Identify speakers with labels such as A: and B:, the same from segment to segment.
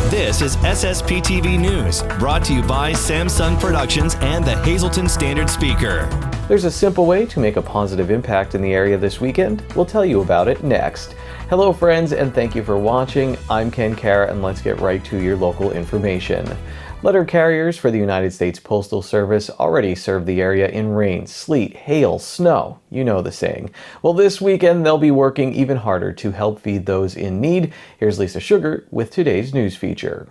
A: This is SSPTV News, brought to you by Samsung Productions and the Hazleton Standard Speaker.
B: There's a simple way to make a positive impact in the area this weekend. We'll tell you about it next. Hello friends, and thank you for watching. I'm Ken Kara, and let's get right to your local information. Letter carriers for the United States Postal Service already serve the area in rain, sleet, hail, snow. You know the saying. Well, this weekend they'll be working even harder to help feed those in need. Here's Lisa Sugar with today's news feature.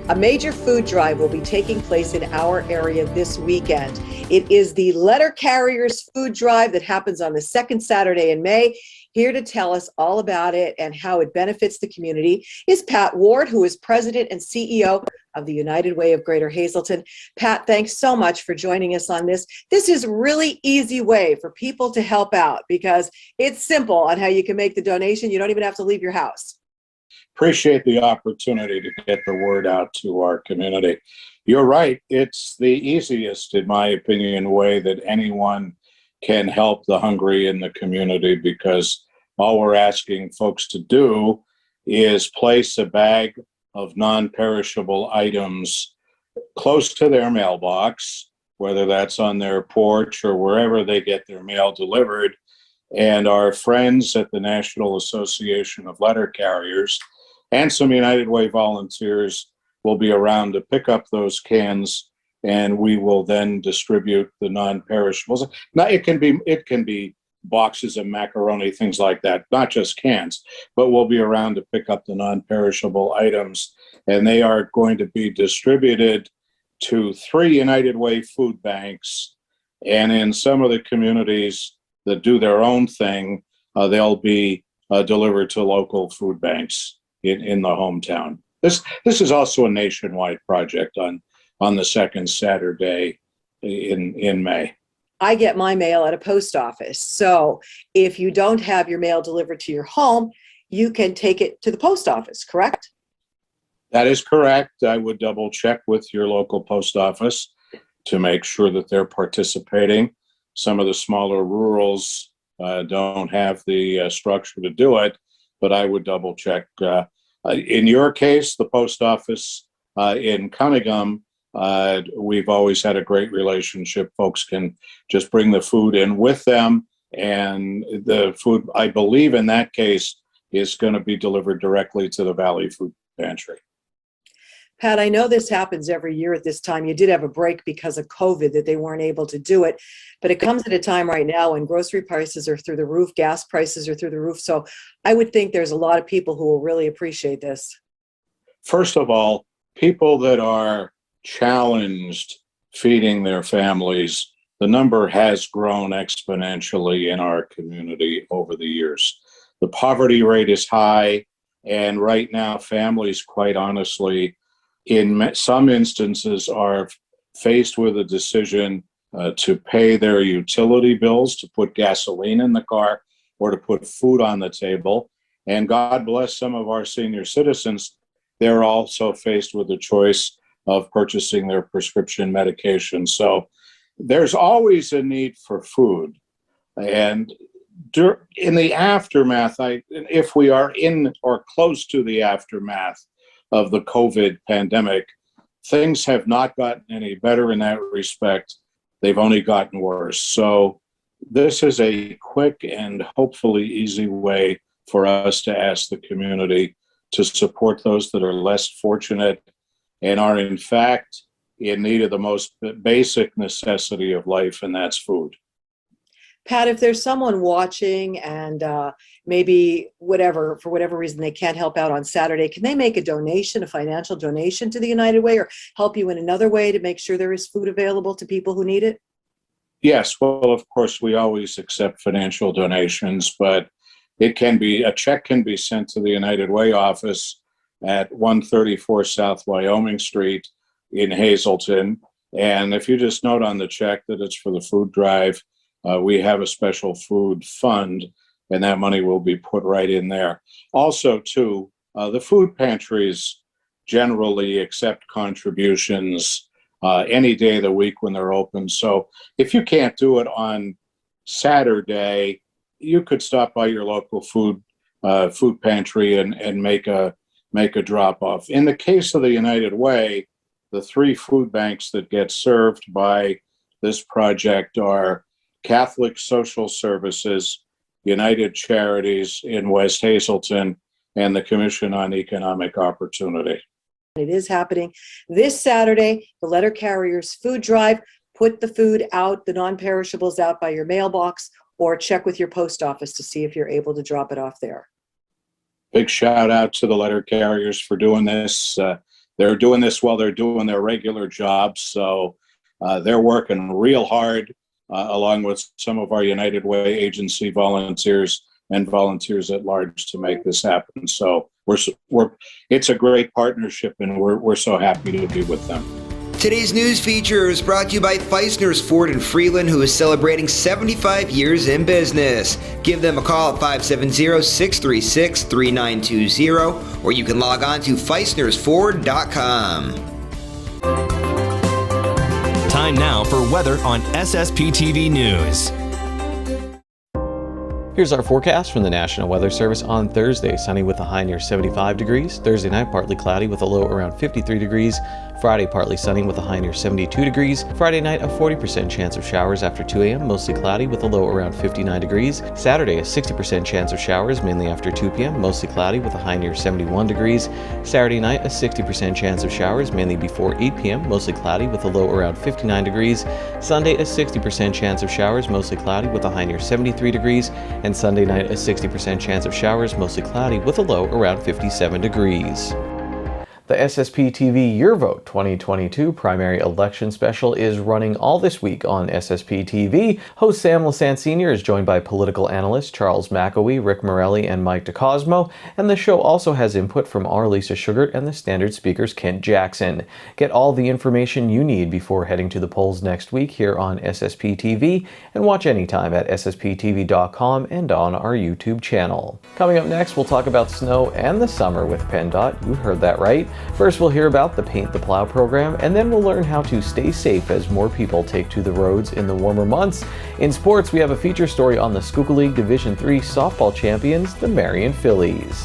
C: A major food drive will be taking place in our area this weekend. It is the Letter Carriers Food Drive that happens on the second Saturday in May. Here to tell us all about it and how it benefits the community is Pat Ward, who is President and CEO of the United Way of Greater Hazleton. Pat, thanks so much for joining us on this. This is a really easy way for people to help out because it's simple on how you can make the donation. You don't even have to leave your house.
D: Appreciate the opportunity to get the word out to our community. You're right. It's the easiest, in my opinion, way that anyone can help the hungry in the community, because all we're asking folks to do is place a bag of non-perishable items close to their mailbox, whether that's on their porch or wherever they get their mail delivered. And our friends at the National Association of Letter Carriers and some United Way volunteers will be around to pick up those cans, and we will then distribute the non-perishables. Now, it can be boxes of macaroni, things like that, not just cans, but we'll be around to pick up the non-perishable items, and they are going to be distributed to 3 United Way food banks, and in some of the communities that do their own thing, they'll be delivered to local food banks in the hometown. This is also a nationwide project on the second Saturday in May.
C: I get my mail at a post office. So if you don't have your mail delivered to your home, you can take it to the post office, correct?
D: That is correct. I would double check with your local post office to make sure that they're participating. Some of the smaller rurals don't have the structure to do it, but I would double check. In your case, the post office in Cunningham, we've always had a great relationship. Folks can just bring the food in with them, and the food, I believe in that case, is going to be delivered directly to the Valley Food Pantry.
C: Pat, I know this happens every year at this time. You did have a break because of COVID that they weren't able to do it, but it comes at a time right now when grocery prices are through the roof, gas prices are through the roof. So I would think there's a lot of people who will really appreciate this.
D: First of all, people that are challenged feeding their families, the number has grown exponentially in our community over the years. The poverty rate is high, and right now families, quite honestly, in some instances are faced with a decision to pay their utility bills, to put gasoline in the car, or to put food on the table. And God bless some of our senior citizens, they're also faced with the choice of purchasing their prescription medication. So there's always a need for food. And in the aftermath, if we are in or close to the aftermath of the COVID pandemic, things have not gotten any better in that respect. They've only gotten worse. So this is a quick and hopefully easy way for us to ask the community to support those that are less fortunate and are in fact in need of the most basic necessity of life, and that's food.
C: Pat, if there's someone watching and maybe for whatever reason they can't help out on Saturday, can they make a donation, a financial donation to the United Way, or help you in another way to make sure there is food available to people who need it?
D: Yes, well, of course, we always accept financial donations, but a check can be sent to the United Way office at 134 South Wyoming Street in Hazleton. And if you just note on the check that it's for the food drive, we have a special food fund, and that money will be put right in there. Also, too, the food pantries generally accept contributions any day of the week when they're open. So if you can't do it on Saturday, you could stop by your local food pantry and make a drop off. In the case of the United Way, the 3 food banks that get served by this project are Catholic Social Services, United Charities in West Hazelton, and the Commission on Economic Opportunity.
C: It is happening this Saturday, the letter carriers food drive. Put the food out, the non-perishables out by your mailbox, or check with your post office to see if you're able to drop it off there.
D: Big shout out to the letter carriers for doing this. They're doing this while they're doing their regular jobs. So they're working real hard along with some of our United Way agency volunteers and volunteers at large to make this happen. So it's a great partnership, and we're so happy to be with them.
E: Today's news feature is brought to you by Feisner's Ford in Freeland, who is celebrating 75 years in business. Give them a call at 570-636-3920, or you can log on to feisnersford.com.
A: Time now for weather on SSPTV News.
B: Here's our forecast from the National Weather Service on Thursday. Sunny with a high near 75 degrees. Thursday night, partly cloudy with a low around 53 degrees. Friday, partly sunny with a high near 72 degrees. Friday night, a 40% chance of showers after 2 a.m., mostly cloudy with a low around 59 degrees. Saturday, a 60% chance of showers, mainly after 2 p.m., mostly cloudy with a high near 71 degrees. Saturday night, a 60% chance of showers, mainly before 8 p.m., mostly cloudy with a low around 59 degrees. Sunday, a 60% chance of showers, mostly cloudy with a high near 73 degrees. And Sunday night, a 60% chance of showers, mostly cloudy with a low around 57 degrees. The SSPTV Your Vote 2022 primary election special is running all this week on SSPTV. Host Sam Lassant Sr. is joined by political analysts Charles McAwee, Rick Morelli, and Mike DeCosmo, and the show also has input from R. Lisa Sugart and the Standard Speaker's Kent Jackson. Get all the information you need before heading to the polls next week here on SSPTV, and watch anytime at ssptv.com and on our YouTube channel. Coming up next, we'll talk about snow and the summer with PennDOT. You heard that right. First, we'll hear about the Paint the Plow program, and then we'll learn how to stay safe as more people take to the roads in the warmer months. In sports, we have a feature story on the Schuylkill League Division III softball champions, the Marion Phillies.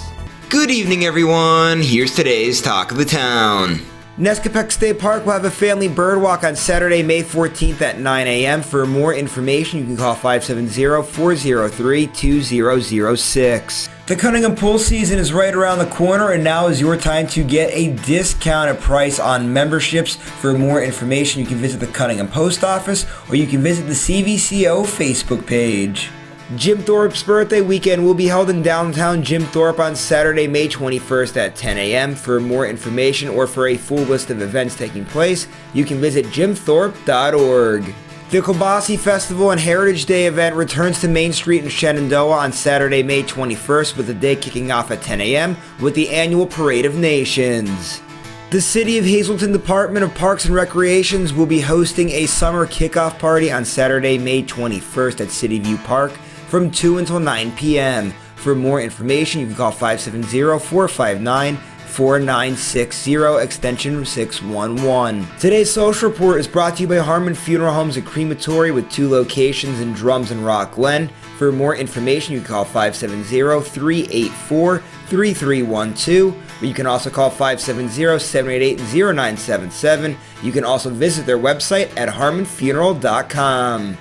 E: Good evening, everyone. Here's today's Talk of the Town. Nescapec State Park will have a family birdwalk on Saturday, May 14th at 9 a.m. For more information, you can call 570-403-2006. The Cunningham pool season is right around the corner, and now is your time to get a discounted price on memberships. For more information, you can visit the Cunningham Post Office, or you can visit the CVCO Facebook page. Jim Thorpe's birthday weekend will be held in downtown Jim Thorpe on Saturday, May 21st at 10 a.m. For more information or for a full list of events taking place, you can visit jimthorpe.org. The Kobasi Festival and Heritage Day event returns to Main Street in Shenandoah on Saturday, May 21st, with the day kicking off at 10 a.m. with the annual Parade of Nations. The City of Hazelton Department of Parks and Recreations will be hosting a summer kickoff party on Saturday, May 21st at City View Park from 2 until 9 p.m. For more information, you can call 570-459-4960, extension 611. Today's social report is brought to you by Harmon Funeral Homes and Crematory with 2 locations in Drums and Rock Glen. For more information, you can call 570-384-3312, or you can also call 570-788-0977. You can also visit their website at harmonfuneral.com.